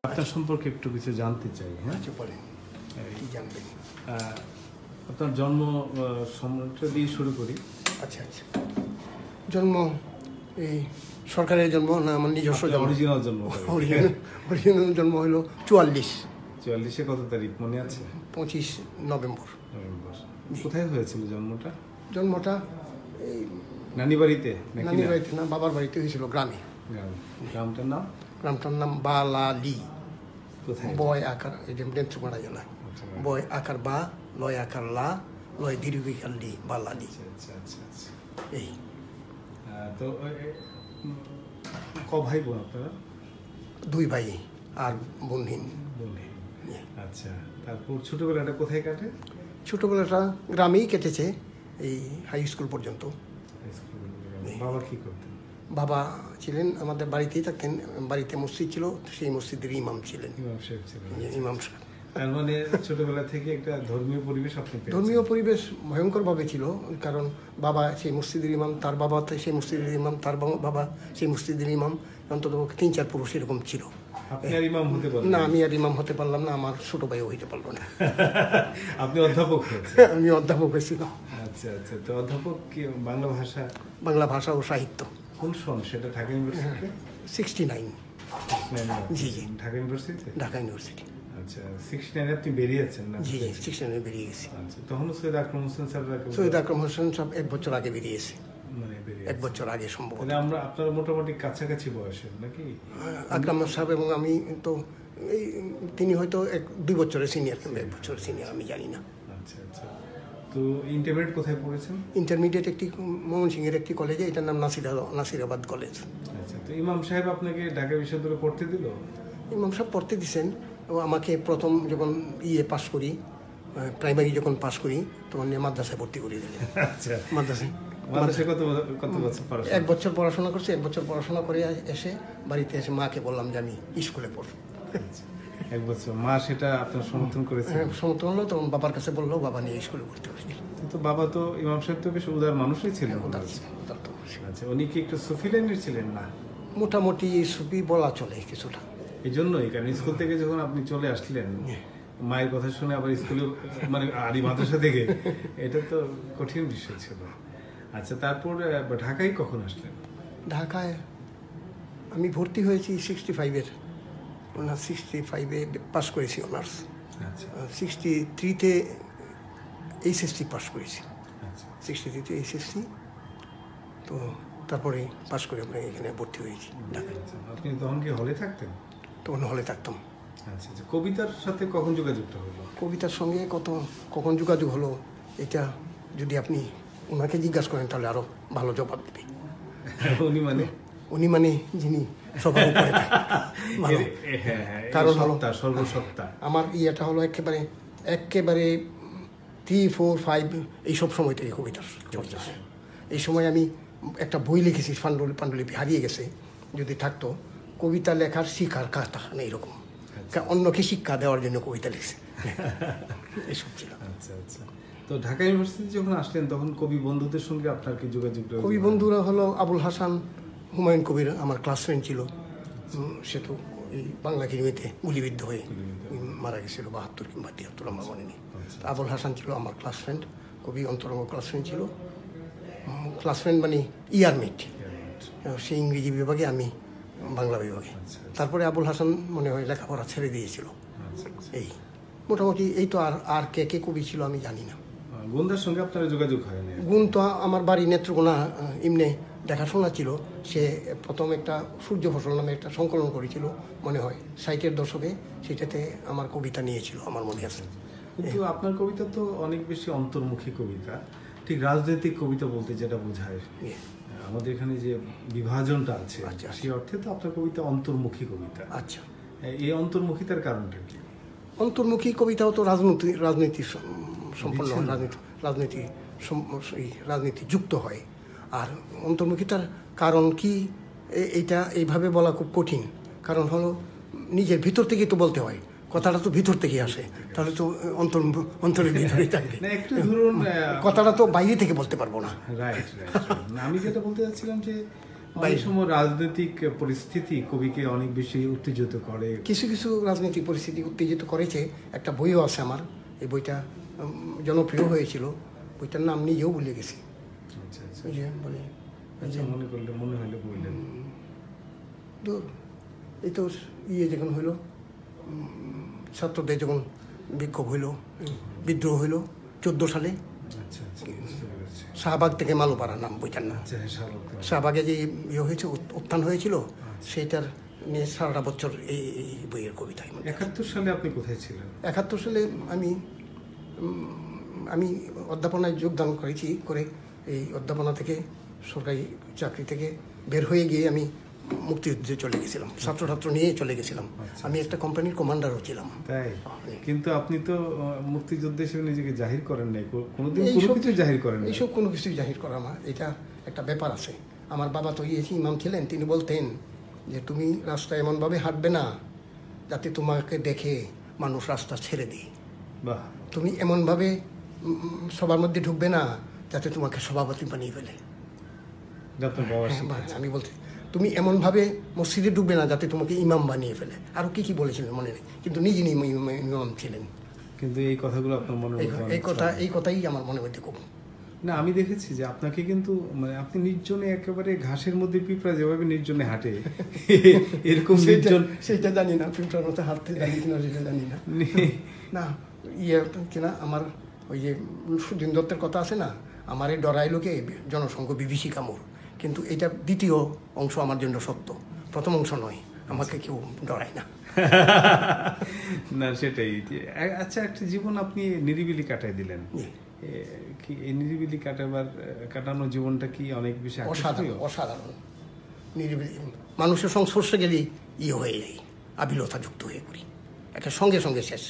আপনার সম্পর্কে একটু কিছু জানতে চাই। হ্যাঁ, বলেন কি জানবেন? আপনার জন্ম সময়টা দিয়ে শুরু করি। আচ্ছা আচ্ছা, জন্ম এই সরকারের জন্ম না আমার নিজস্ব জন্ম? অরিজিনাল জন্ম। অরিজিনাল জন্ম হলো 44। 44-এ কত তারিখ মনে আছে? 25 নভেম্বর। কোথায় হয়েছিল জন্মটা? জন্মটা এই নানি বাড়িতে? নানি বাড়িতে না, বাবার বাড়িতে হয়েছিল, গ্রামে। গ্রামটার নাম? গ্রামটার নাম বালালি। কোথায়? বয় আকার, এই যে নেত্রকোনা জেলা। বয় আকার বা, লয় আকার লা, লয় দীর্ঘিকার লি, বালালি। আচ্ছা আচ্ছা আচ্ছা। এই তো ক ভাই বোন আপনারা? 2 ভাই আর বোনহীন। আচ্ছা, তারপর ছোটবেলাটা কোথায় কাটে? ছোটবেলাটা গ্রামেই কেটেছে, এই হাই স্কুল পর্যন্ত। বাবা কি করতেন? বাবা ছিলেন আমাদের বাড়িতেই থাকতেন, বাড়িতে মসজিদ ছিল, সেই মসজিদের ইমাম ছিলেন। ইমাম সাহেব ছিলেন। ইমাম সাহেব। তার মানে ছোটবেলা থেকে একটা ধর্মীয় পরিবেশ আপনি পেয়েছেন? ধর্মীয় পরিবেশ ভয়ঙ্করভাবে ছিল, কারণ বাবা সেই মসজিদের ইমাম, তার বাবা সেই মসজিদের ইমাম, তার বাবা সেই মসজিদের ইমাম, অন্তত 3-4 পুরুষ এরকম ছিল। আপনি আর ইমাম হতে পারলেন না, আমি আর ইমাম হতে পারলাম না, আমার ছোট ভাইও হইতে পারলো না। আপনি অধ্যাপক হয়েছেন? আমি অধ্যাপক হয়েছিলাম। আচ্ছা আচ্ছা, তো অধ্যাপক কি বাংলা ভাষা? বাংলা ভাষা ও সাহিত্য। কোন সন সেটা? ঢাকা ইউনিভার্সিটিতে? 69। জি জি, ঢাকা ইউনিভার্সিটিতে। ঢাকা ইউনিভার্সিটি। আচ্ছা, 69 আপনি বেরিয়েছেন না? জি জি, 69 বেরিয়ে গেছি। আচ্ছা, তখন সৈয়দ আকরম হোসেন স্যার? সৈয়দ আকরম হোসেন সব 1 বছর আগে বেরিয়েছে, মানে 1 বছর আগে সম্ভবত। তাহলে আমরা আপনার মোটামুটি কাছাকাছি বয়সের নাকি? আকরাম সাহেব এবং আমি তো এই, তিনি হয়তো 2 বছরের সিনিয়র কিংবা 1 বছরের সিনিয়র, আমি জানি না। আচ্ছা আচ্ছা, তো ইন্টারমিডিয়েট কোথায় পড়েছেন? ইন্টারমিডিয়েট একটি ময়মনসিংহের একটি কলেজে, এটার নাম নাসিরাবাদ কলেজ। আচ্ছা, তো ইমাম সাহেব আপনাকে ঢাকা বিশ্ববিদ্যালয়ে পড়তে দিল? ইমাম সাহেব পড়তে দিয়েছেন। ও আমাকে প্রথম যখন পাস করি, প্রাইমারি যখন পাস করি, তখন নিয়ে মাদ্রাসায় ভর্তি করে দিলেন। আচ্ছা, মাদ্রাসায় কত বছর পড়াশোনা? 1 বছর পড়াশোনা করছি। 1 বছর পড়াশোনা করে এসে বাড়িতে এসে মাকে বললাম যে আমি স্কুলে পড়ব। 1 বছর। মা সেটা আপনার সমর্থন করেছে? সমর্থন হলো, তখন বাবার কাছে বললো, বাবা নিয়ে স্কুলে ভর্তি করেছিল। তো বাবা তো ইমাম সাহেব তো বেশ উদার মানুষই ছিলেন। আচ্ছা, উনি কি একটু সুফি লাইনের ছিলেন? না, মোটামুটি সুফি বলা চলে কিছুটা। এই জন্যই, কারণ স্কুল থেকে যখন আপনি চলে আসলেন, মায়ের কথা শুনে আবার স্কুলে, মানে আদি মাদ্রাসা থেকে, এটা তো কঠিন বিষয় ছিল। আচ্ছা, তারপর ঢাকায় কখন আসলেন? ঢাকায় আমি ভর্তি হয়েছি 65-এর, 65-এ পাস করেছি অনার্স। আচ্ছা, 63-তে এইচএসসি পাস করেছি। আচ্ছা, 63-তে এইচএসসি, তো তারপরে পাস করে আমরা এখানে ভর্তি হয়েছি ঢাকায়। আপনি তখন কি হলে থাকতেন? তখন হলে থাকতাম। আচ্ছা আচ্ছা, কবিতার সাথে কখন যোগাযোগটা হলো? কবিতার সঙ্গে কখন যোগাযোগ হলো, এটা যদি আপনি ওনাকে জিজ্ঞাসা করেন তাহলে আরও ভালো জবাব দেবে। উনি মানে যিনি সবার উপরে থাকেন। কারণ হলো সর্বসত্তা। আমার ইয়েটা হলো একেবারে 3, 4, 5 এইসব সময় থেকে কবিতার চর্চা। এই সময় আমি একটা বই লিখেছি, পাণ্ডুলিপি হারিয়ে গেছে, যদি থাকতো। কবিতা লেখার শিখার কাজটা এইরকম, অন্যকে শিক্ষা দেওয়ার জন্য কবিতা লিখছে, এসব ছিল। আচ্ছা আচ্ছা, তো ঢাকা ইউনিভার্সিটি যখন আসলেন তখন কবি বন্ধুদের সঙ্গে আপনার কি যোগাযোগ? কবি বন্ধুরা হলো আবুল হাসান, হুমায়ুন কবির আমার ক্লাস ফ্রেন্ড ছিল। সে তো এই বাংলা একাডেমিতে গুলিবিদ্ধ হয়ে মারা গেছিল 72 কিংবা 73, আমার মনে নেই। আবুল হাসান ছিল আমার ক্লাস ফ্রেন্ড, কবি অন্তরঙ্গ ক্লাস ফ্রেন্ড ছিল। ক্লাস ফ্রেন্ড মানে ইয়ারমেট, সে ইংরেজি বিভাগে, আমি বাংলা বিভাগে। তারপরে আবুল হাসান মনে হয় লেখাপড়া ছেড়ে দিয়েছিল। এই মোটামুটি এই তো। আর কে কে কবি ছিল আমি জানি না। গুণদার সঙ্গে আপনার যোগাযোগ হয়নি? গুণ তো আমার বাড়ি নেত্রকোনা, এমনি দেখাশোনা ছিল। সে প্রথম একটা সূর্য ফসল নামে একটা সংকলন করেছিল, মনে হয় 60-এর দশকে, সেটাতে আমার কবিতা নিয়েছিল, আমার মনে আছে। কিন্তু আপনার কবিতা তো অনেক বেশি অন্তর্মুখী কবিতা, ঠিক রাজনৈতিক কবিতা বলতে যেটা বোঝায়, আমাদের এখানে যে বিভাজনটা আছে, সেই অর্থে তো আপনার কবিতা অন্তর্মুখী কবিতা। আচ্ছা, এই অন্তর্মুখিতার কারণটা কি? অন্তর্মুখী কবিতাও তো রাজনীতি সম্পন্ন হয়, রাজনীতি যুক্ত হয়। আর অন্তর্মুখিতার কারণ কি, এইটা এইভাবে বলা খুব কঠিন। কারণ হলো নিজের ভিতর থেকেই তো বলতে হয়, কথাটা তো ভিতর থেকে আসে, তাহলে তো অন্তরের ভিতরেই থাকবে। একটু ধরুন, কথাটা তো বাইরে থেকে বলতে পারবো না। Right right. আমি যেটা বলতে চাচ্ছিলাম যে অনেক সময় রাজনৈতিক পরিস্থিতি কবিকে অনেক বেশি উত্তেজিত করে। কিছু কিছু রাজনৈতিক পরিস্থিতি উত্তেজিত করেছে। একটা বইও আছে আমার, এই বইটা জনপ্রিয় হয়েছিল, বইটার নাম নিজেও ভুলে গেছি। আচ্ছা আচ্ছা ওই যে বলে আচ্ছা, মনে হলে বললেন। দূর এই তো যখন হইল, ছাত্রদের যখন বিক্ষোভ হইল, বিদ্রোহ হইল 14 সালে, আচ্ছা আচ্ছা, বুঝতে পেরেছি। শাহবাগ থেকে মালোপাড়া নাম বইটার নাম। আচ্ছা, শাহবাগে যে হয়েছে, উত্থান হয়েছিল, সেটার নিয়ে সারাটা বছর এই বইয়ের কবিতা। 71 সালে আপনি কোথায় ছিলেন? 71 সালে আমি অধ্যাপনায় যোগদান করেছি। করে এই অধ্যাপনা থেকে, সরকারি চাকরি থেকে বের হয়ে গিয়ে আমি মুক্তিযুদ্ধে চলে গেছিলাম, ছাত্র নিয়ে চলে গেছিলাম। আমি একটা কোম্পানির কমান্ডারও ছিলাম। তাই? কিন্তু আপনি তো মুক্তিযুদ্ধে হিসেবে নিজেকে জাহির করেন নাই, কোনোদিন কোনো কিছু জাহির করেন নাই। এইসব কোনো কিছুই জাহির করা না, এটা একটা ব্যাপার আছে। আমার বাবা তো ইমাম ছিলেন, তিনি বলতেন যে তুমি রাস্তায় এমনভাবে হাঁটবে না যাতে তোমাকে দেখে মানুষ রাস্তা ছেড়ে দেয়। বাহ। তুমি এমনভাবে সবার মধ্যে ঢুকবে না যাতে তোমাকে সভাপতি বানিয়ে ফেলে। আমি বলছি তুমি এমনভাবে মসজিদে ঢুকবে না যাতে তোমাকে ইমাম বানিয়ে ফেলে। আরও কি বলেছিলেন মনে নেই, কিন্তু নিজে ইমাম ছিলেন। কিন্তু এই কথাগুলো আপনার মনে এই কথাই আমার মনে মধ্যে খুব। না, আমি দেখেছি যে আপনাকে কিন্তু মানে আপনি নির্জনে, একেবারে ঘাসের মধ্যে পিঁপড়া যেভাবে নির্জনে হাঁটে, এরকম নির্জন। সেটা জানি না, পিঁপড়ার মতো হাঁটতে জানি কিনা সেটা জানি না। না কিনা আমার ওই যে সুদিন দত্তের কথা আছে না, আমার এই ডরাইলো কে জনসংঘ বিভীষিকা কামড়। কিন্তু এটা দ্বিতীয় অংশ আমার জন্য সত্য, প্রথম অংশ নয়। আমাকে কেউ ডরায় না। না, সেটাই। আচ্ছা, একটা জীবন আপনি নিরিবিলি কাটাই দিলেন, কি এই নিরিবিলি কাটানো জীবনটা কি অনেক বেশি অসাধারণ। নিরিবিলি মানুষের সংস্পর্শে গেলেই হয়ে যাই, আবিলতা যুক্ত হয়ে পড়ি, একটা সঙ্গে সঙ্গে শেষ।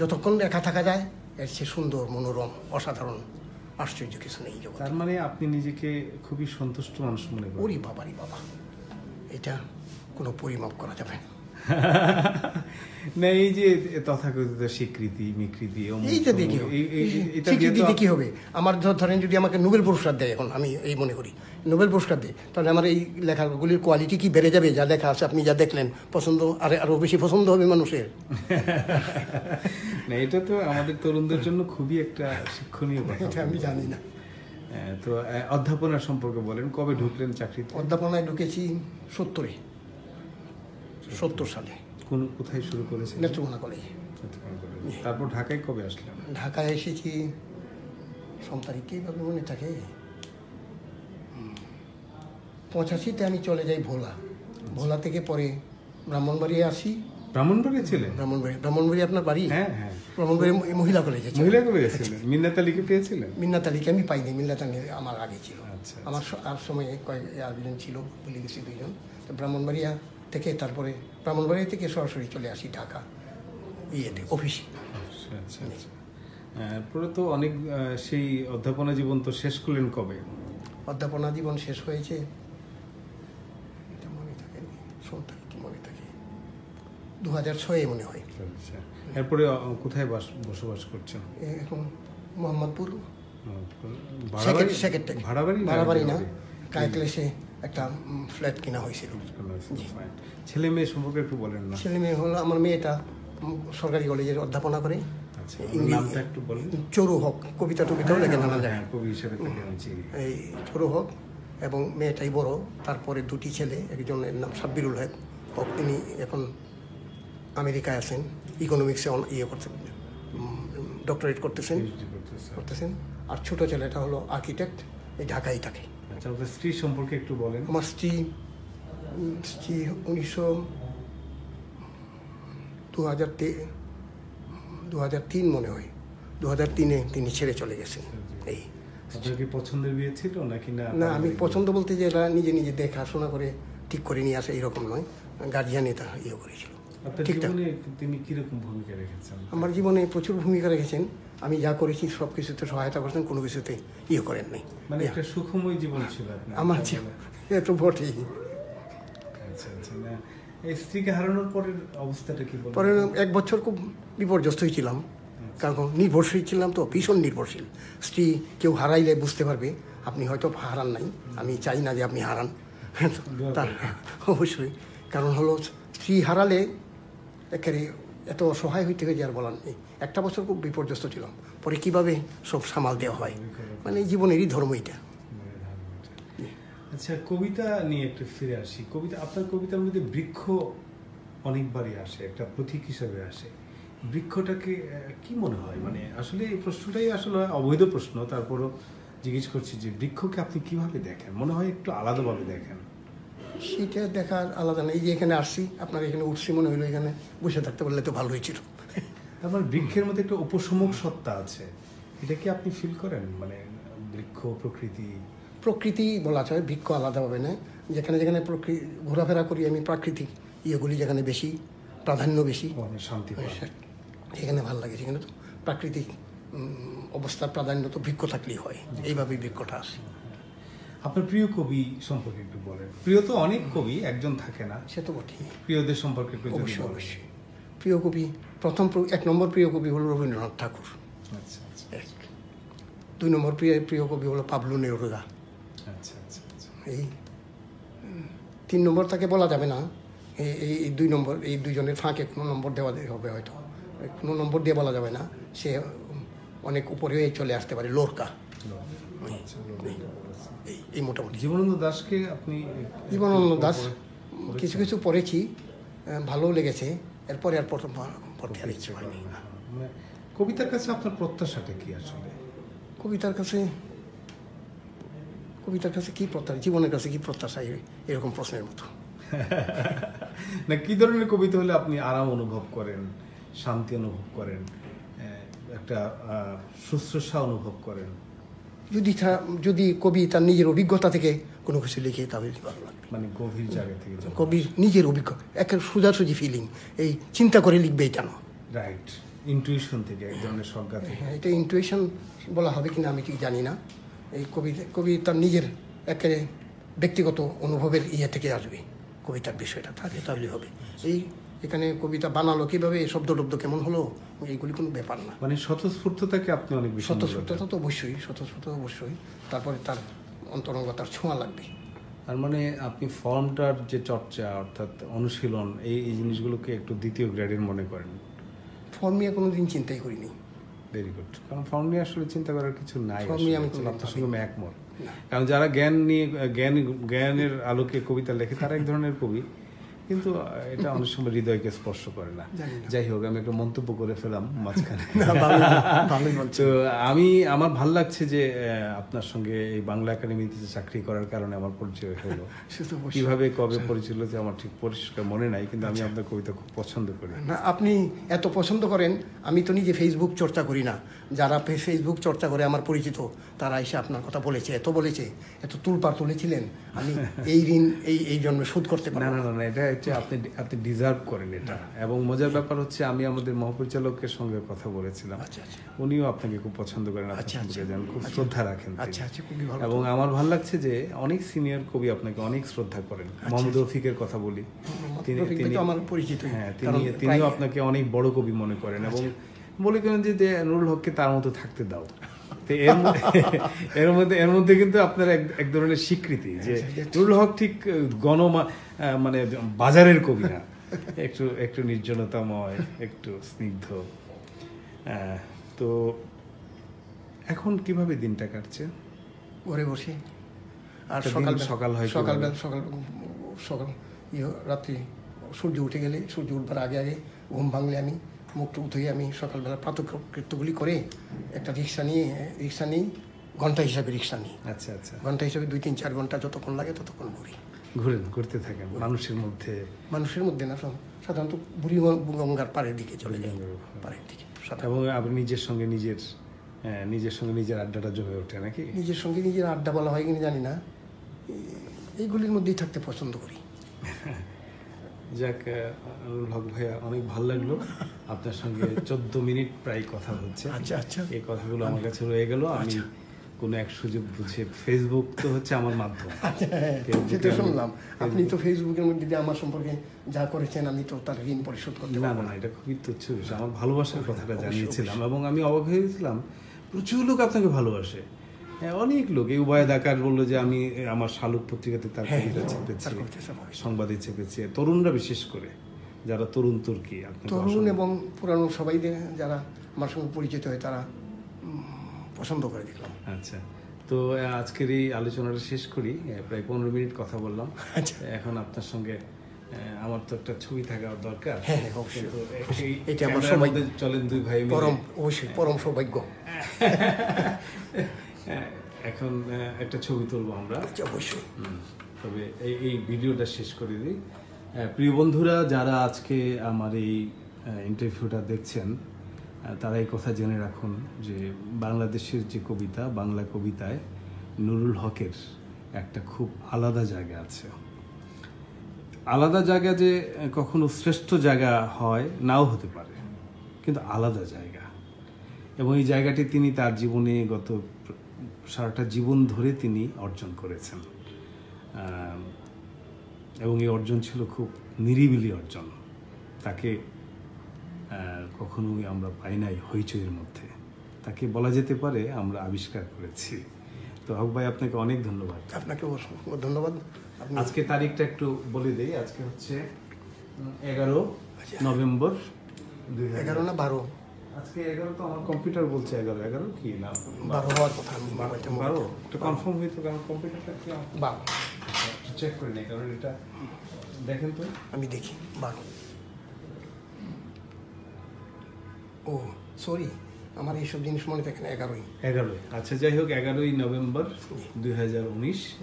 যতক্ষণ একা থাকা যায় এর সে সুন্দর, মনোরম, অসাধারণ, আশ্চর্য কিছু নেই। তার মানে আপনি নিজেকে খুবই সন্তুষ্ট মানুষ মনে করেন? ওরে বাবারি বাবা, এটা কোনো পরিমাপ করা যাবে না। না, এই যে তথাকথিত স্বীকৃতি মিকৃতি, এইটা দিয়ে কি হবে? আমার ধরেন যদি আমাকে নোবেল পুরস্কার দেয়, এখন আমি এই মনে করি নোবেল পুরস্কার দেয়, তাহলে আমার এই লেখাগুলির কোয়ালিটি কি বেড়ে যাবে? যা লেখা আছে, আপনি যা দেখলেন, পছন্দ আরো বেশি পছন্দ হবে মানুষের। না, এটা তো আমাদের তরুণদের জন্য খুবই একটা শিক্ষণীয় কথা। এটা আমি জানি না। তো অধ্যাপনা সম্পর্কে বলেন, কবে ঢুকলেন চাকরিতে? অধ্যাপনায় ঢুকেছি 70 সালে। কোথায় শুরু করেছেন? নেত্রকোনা কলেজে। তারপর ঢাকায় কবে আসলেন? ঢাকায় এসেছি তারিখে মনে থাকে, 85-তে আমি চলে যাই ভোলা থেকে পরে ব্রাহ্মণবাড়িয়া আসি। ব্রাহ্মণবাড়িয়া ছিলেন? ব্রাহ্মণবাড়ি আপনার বাড়ি? হ্যাঁ হ্যাঁ, ব্রাহ্মণবাড়ি মহিলা কলেজে। মিন্নাত আলীকে পেয়েছিলেন? মিন্নাত আলীকে আমি পাইনি, মিন্নাত আলী আমার আগে ছিল। আমার আর সময়ে আরেকজন ছিল, ভুলে গেছি 2জন। তো ব্রাহ্মণবাড়িয়া থেকে, তারপরে ব্রাহ্মণবাড়িয়া থেকে সরাসরি চলে আসি ঢাকা অফিসে। আচ্ছা আচ্ছা। পরে তো অনেক, সেই অধ্যাপনা জীবন তো শেষ করলেন কবে? অধ্যাপনা জীবন শেষ হয়েছে, মনে থাকে, 2006 মনে হয়। এরপরে কোথায় বসবাস করছেন এখন? মোহাম্মদপুর। ভাড়াবাড়ি না, কায়ক্লেসে একটা ফ্ল্যাট কিনা হয়েছিল। ছেলে মেয়ে সম্পর্কে একটু বলেন না। ছেলে মেয়ে হলো, আমার মেয়েটা সরকারি কলেজের অধ্যাপনা করে। নামটা একটু বলেন। চরু হক, টবিতাও লেখে নানা যায়, কবি হিসেবে এই চরু হক। এবং মেয়েটাই বড়, তারপরে 2টি ছেলে, একজনের নাম সাব্বিরুল হক, তিনি এখন আমেরিকায় আছেন, ইকোনমিক্সে করছেন, ডক্টরেট করতেছেন। আর ছোট ছেলেটা হলো আর্কিটেক্ট, এই ঢাকায় থাকে। আচ্ছা, আপনার স্ত্রী সম্পর্কে একটু বলেন। আমার স্ত্রী 2003 মনে হয়, 2003-এ তিনি ছেড়ে চলে গেছেন। এই আপনার কি পছন্দের বিয়ে ছিল নাকি? না, আমি পছন্দ বলতে যে এরা নিজে নিজে দেখাশোনা করে ঠিক করে নিয়ে আসে এরকম নয়, গার্জিয়ানই তা করেছিল। তিনি কিরকম ভূমিকা রেখেছেন? আমার জীবনে প্রচুর ভূমিকা রেখেছেন। আমি যা করেছি সব কিছুতে সহায়তা করছেন, কোনো কিছুতে করেন নাই। মানে একটা সুখময় জীবন ছিল আমার জীবন, এত বটেই। আচ্ছা আচ্ছা। না, এই স্ত্রীকে হারানোর পরের অবস্থাটা কি? পরে 1 বছর খুব বিপর্যস্তই ছিলাম, কারণ নির্ভরশীল ছিলাম তো, ভীষণ নির্ভরশীল। স্ত্রী কেউ হারাইলে বুঝতে পারবে, আপনি হয়তো হারান নাই, আমি চাই না যে আপনি হারান, তার অবশ্যই। কারণ হলো স্ত্রী হারালে একেবারে এত অসহায় হইতে হয়ে যার বলার নেই। একটা বছর খুব বিপর্যস্ত ছিলাম, পরে কিভাবে সব সামাল দেওয়া হয়, মানে জীবনেরই ধর্ম এটা। আচ্ছা, কবিতা নিয়ে একটু ফিরে আসি। কবিতা, আপনার কবিতার মধ্যে বৃক্ষ অনেকবারই আসে, একটা প্রতীক হিসাবে আসে। বৃক্ষটাকে কি মনে হয়, মানে আসলে এই প্রশ্নটাই আসলে অবৈধ প্রশ্ন, তারপরও জিজ্ঞেস করছি যে বৃক্ষকে আপনি কিভাবে দেখেন? মনে হয় একটু আলাদাভাবে দেখেন। সেটা দেখার আলাদা নেই, যে এখানে আসছি, আপনার এখানে উঠছি, মনে হলো এখানে বসে থাকতে পারলে তো ভালো হয়েছিল। তারপর বৃক্ষের মধ্যে একটা উপশমক সত্তা আছে, এটা কি আপনি ফিল করেন? মানে বৃক্ষ, প্রকৃতি বলা যায়, বৃক্ষ আলাদাভাবে নেয়। যেখানে যেখানে ঘোরাফেরা করি আমি, প্রাকৃতিক ইয়েগুলি যেখানে বেশি প্রাধান্য, বেশি শান্তি, সেখানে ভালো লাগে। সেখানে তো প্রাকৃতিক অবস্থার প্রাধান্য তো বৃক্ষ থাকলেই হয়, এইভাবেই বৃক্ষটা আসে। আপনার প্রিয় কবি সম্পর্কে একটু বলেন। প্রিয় তো অনেক কবি, একজন থাকে না, সে তো বটেই। প্রিয়দের সম্পর্কে একটু অবশ্যই অবশ্যই। প্রিয় কবি, এক নম্বর প্রিয় কবি হলো রবীন্দ্রনাথ ঠাকুর। আচ্ছা আচ্ছা। 2 নম্বর প্রিয় কবি হলো পাবলো নেরুদা। আচ্ছা আচ্ছা। এই 3 নম্বর তাকে বলা যাবে না, এই 2 নম্বর, এই দুজনের ফাঁকে কোনো নম্বর দেওয়া হবে, হয়তো কোনো নম্বর দিয়ে বলা যাবে না, সে অনেক উপরে চলে আসতে পারে, লোরকা। এই মোটামুটি। জীবনানন্দ দাশকে আপনি? জীবনানন্দ দাশ কিছু কিছু পড়েছি, ভালো লেগেছে, এরপরে আর পড়তে আর ইচ্ছে হয়নি। কবিতার কাছে আপনার প্রত্যাশাটা কি আসলে? কবিতার কাছে কি প্রত্যাশা, জীবনের কাছে কি প্রত্যাশা, এরকম প্রশ্নের মতো। না, কি ধরনের কবিতা হলে আপনি আরাম অনুভব করেন, শান্তি অনুভব করেন, একটা শুশ্রূষা অনুভব করেন? যদি কবি তার নিজের অভিজ্ঞতা থেকে কোনো কিছু লিখে, তাহলে ভালো লাগবে। মানে গভীর জায়গা থেকে, কবির নিজের অভিজ্ঞতা, একটা সোজাসুজি ফিলিং, এই চিন্তা করে লিখবে এটা না। রাইট, ইনটুইশন থেকে, এক ধরনের সংজ্ঞা থেকে। হ্যাঁ, এটা ইনটুইশন বলা হবে কিনা আমি ঠিক জানি না। এই কবি তার নিজের একেবারে ব্যক্তিগত অনুভবের থেকে আসবে কবিতার বিষয়টা, তাহলে হবে। এখানে কবিতা বানালো কিভাবে, শব্দ কেমন হলো, এইগুলি কোনো ব্যাপার না। মানে স্বতঃস্ফূর্ততাকে আপনি অনেক বেশি? স্বতঃস্ফূর্ততা তো অবশ্যই, তারপরে তার অন্তরঙ্গতার ছোঁয়া লাগবে। তার মানে আপনি ফর্মটার যে চর্চা, অর্থাৎ অনুশীলন, এই জিনিসগুলোকে একটু দ্বিতীয় গ্রেডের মনে করেন? ফর্ম নিয়ে কোনোদিন চিন্তাই করিনি। Very good. কারণ ফর্ম নিয়ে আসলে চিন্তা করার কিছু নাই, আপনার সঙ্গে আমি একমত। না, কারণ যারা জ্ঞানের আলোকে কবিতা লেখে তারা এক ধরনের কবি, কিন্তু এটা অনেক সময় হৃদয়কে স্পর্শ করে না। যাই হোক, আমি একটা মন্তব্য করে ফেলাম মাঝখানে। তো আমার ভাল লাগছে যে আপনার সঙ্গে এই বাংলা একাডেমিতে চাকরি করার কারণে আমার পরিচয় হলো। কিভাবে কবে পরিচয় হলো আমার ঠিক পরিষ্কার মনে নাই, কিন্তু আমি আপনার কবিতা খুব পছন্দ করি। না, আপনি এত পছন্দ করেন, আমি তো নিজে ফেসবুক চর্চা করি না। যারা ফেসবুক চর্চা করে আমার পরিচিত, তারা এসে আপনার কথা বলেছে, এত তুলপাড় তুলেছিলেন, আমি এই ঋণ এই জন্মে শোধ করতে পারি না, এটা আপনি ডিজার্ভ করেন এটা। এবং মজার ব্যাপার হচ্ছে, আমি আমাদের মহাপরিচালকের সঙ্গে কথা বলেছিলাম, উনিও আপনাকে খুব পছন্দ করেন, খুব শ্রদ্ধা রাখেন। এবং আমার ভালো লাগছে যে অনেক সিনিয়র কবি আপনাকে অনেক শ্রদ্ধা করেন। মোহাম্মদ রফিকের কথা বলি, তিনিও আপনাকে অনেক বড় কবি মনে করেন, এবং বলে করেন যে নুরুল হককে তার মতো থাকতে দাও। এর মধ্যে কিন্তু আপনার এক ধরনের স্বীকৃতি যে নুরুল হক ঠিক মানে বাজারের কবি না, একটু নির্জনতাময়, একটু স্নিগ্ধ। তো এখন কিভাবে দিনটা কাটছে? ঘরে বসে, আর সকাল রাত্রি সূর্য উঠে গেলে, সূর্য উঠবার আগে ঘুম ভাঙলে আমি মুখটা উঠে আমি সকালবেলা প্রাতঃকৃত্যগুলি করে একটা রিক্সা নিই, ঘন্টা হিসাবে রিক্সা নিই। আচ্ছা, ঘন্টা হিসাবে 2-3-4 ঘন্টা যতক্ষণ লাগে ততক্ষণ ঘুরতে থাকেন মানুষের মধ্যে না, সাধারণত বুড়ি গঙ্গার পাড়ের দিকে চলে যায়, পাড়ের দিকে। এবং আপনি নিজের সঙ্গে নিজের আড্ডাটা জমে ওঠে নাকি? নিজের সঙ্গে নিজের আড্ডা বলা হয় কিনা জানি না, এইগুলির মধ্যেই থাকতে পছন্দ করি। যাক, নুরুল হক ভাইয়া, অনেক ভালো লাগলো আপনার সঙ্গে। 14 মিনিট প্রায় কথা হচ্ছে। আচ্ছা, এই কথাগুলো আমার কাছে রয়ে গেল। আমি কোনো এক সুযোগ বুঝে, ফেসবুক তো হচ্ছে আমার মাধ্যম। সেটা শুনলাম, আপনি তো ফেসবুকের মধ্যে দিয়ে আমার সম্পর্কে যা করেছেন, আমি তো তার ঋণ পরিশোধ করতে পারবো না, এটা খুবই তুচ্ছ বিষয়। আমার ভালোবাসার কথাটা জানিয়েছিলাম, এবং আমি অবাক হয়ে গেছিলাম, প্রচুর লোক আপনাকে ভালোবাসে। অনেক লোক, এই উবায়দ আকাশ বললো যে আমি আমার শালুক পত্রিকাতে তার হ্যাঁ, কবিতা তার চেপেছি, কবিতা ছাপা হয়েছে। সংবাদে চেপেছে, তরুণরা বিশেষ করে যারা তরুণ তুর্কি, আপনি তো তরুণ অসংখ্য- এবং পুরানো সবাই যারা আমার সঙ্গে পরিচিত হয় তারা পছন্দ করে দেখলাম। আচ্ছা, তো আজকের এই আলোচনাটা শেষ করি। প্রায় 15 মিনিট কথা বললাম। আচ্ছা। এখন আপনার সঙ্গে আমার তো একটা ছবি থাকা দরকার। হ্যাঁ, হ্যাঁ, অবশ্যই। কিন্তু এটা আমার ক্যামেরার সৌভাগ্য। মধ্যে চলেন দুই ভাই মিলে। অবশ্যই পরম সৌভাগ্য। এখন একটা ছবি তুলবো আমরা। আচ্ছা, অবশ্যই। তবে এই ভিডিওটা শেষ করে দিই। প্রিয় বন্ধুরা, যারা আজকে আমার এই ইন্টারভিউটা দেখছেন, তারা এই কথা জেনে রাখুন যে বাংলাদেশের যে কবিতা, বাংলা কবিতায় নুরুল হকের একটা খুব আলাদা জায়গা আছে। আলাদা জায়গা যে কখনো শ্রেষ্ঠ জায়গা হয় নাও হতে পারে, কিন্তু আলাদা জায়গা। এবং এই জায়গাটি তিনি তার জীবনে গত সারাটা জীবন ধরে তিনি অর্জন করেছেন। এবং এই অর্জন ছিল খুব নিরিবিলি অর্জন। তাকে কখনোই আমরা পাই নাই হইচইয়ের মধ্যে। তাকে বলা যেতে পারে আমরা আবিষ্কার করেছি। তো হক ভাই, আপনাকে অনেক ধন্যবাদ। আপনাকে অসংখ্য ধন্যবাদ। আজকে তারিখটা একটু বলে দেই। আজকে হচ্ছে 11 নভেম্বর 11 না 12? আজকে 11 তো আমার কম্পিউটার বলছে 11 কি না 12 হওয়ার কথা। আমি মোবাইলটা 12 একটু কনফার্ম হইতো, কারণ কম্পিউটারটা কি 12। চেক করে নেই, কারণ এটা দেখেন তো। আমি দেখি 12। ও সরি, আমার এইসব জিনিস মনে থাকে না। 11ই। আচ্ছা, যাই হোক, 11 নভেম্বর 2019।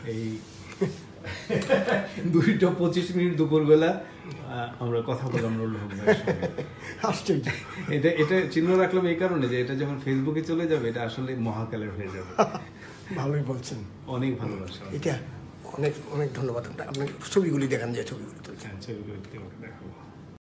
এই 2:25 দুপুরবেলা আমরা কথা বললাম নুরুল হক ভাইয়ের সঙ্গে। আশ্চর্য। এটা চিহ্ন রাখলাম এই কারণে যে এটা যখন ফেসবুকে চলে যাবে, এটা আসলে মহাকালের হয়ে যাবে। ভালোই বলছেন। অনেক ভালোবাসা। এটা অনেক অনেক ধন্যবাদ। আপনি ছবিগুলি দেখান, যে ছবিগুলি তুলছেন। ছবিগুলো দেখাবো।